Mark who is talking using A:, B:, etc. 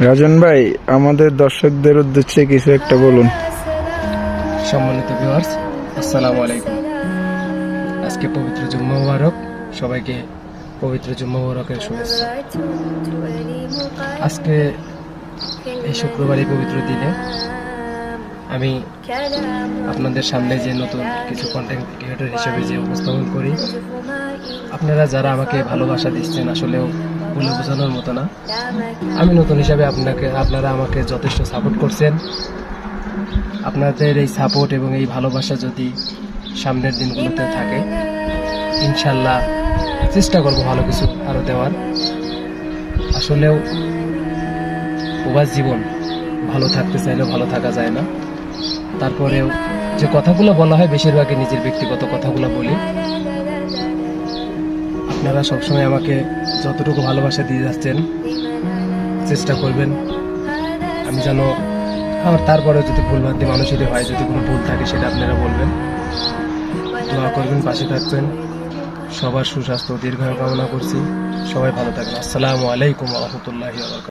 A: রাজন ভাই, আমাদের দর্শকদের উদ্দেশ্যে কিছু একটা বলুন।
B: সম্মানিত ভিউয়ার্স, আসসালামু আলাইকুম। আজকে পবিত্র জুম্মা মুবারক, সবাইকে পবিত্র জুম্মা মুবারকের শুভেচ্ছা। আজকে এই শুক্রবার এই পবিত্র দিনে আমি আপনাদের সামনে যে নতুন কিছু কন্টেন্ট ক্রিয়েটর হিসেবে যে উপস্থাপন করি, আপনারা যারা আমাকে ভালোবাসা দিচ্ছেন আসলেও বলে বোঝানোর মতো না। আমি নতুন হিসাবে আপনারা আমাকে যথেষ্ট সাপোর্ট করছেন। আপনাদের এই সাপোর্ট এবং এই ভালোবাসা যদি সামনের দিনগুলোতে থাকে, ইনশাল্লাহ চেষ্টা করব ভালো কিছু আরও দেওয়ার। আসলেও প্রবাস জীবন, ভালো থাকতে চাইলেও ভালো থাকা যায় না। তারপরেও যে কথাগুলো বলা হয় বেশিরভাগই নিজের ব্যক্তিগত কথাগুলো বলি। আপনারা সবসময় আমাকে যতটুকু ভালোবাসা দিয়ে যাচ্ছেন, চেষ্টা করবেন আমি যেন আমার তারপরেও যদি ভুলভ্রান্তি মানুষেরই হয়, যদি কোনো ভুল থাকে সেটা আপনারা বলবেন, দোয়া করবেন, পাশে থাকবেন। সবার সুস্বাস্থ্য দীর্ঘায়ু কামনা করছি। সবাই ভালো থাকবেন। আসসালামু আলাইকুম ওয়া রাহমাতুল্লাহি ওয়া বারাকাতুহু।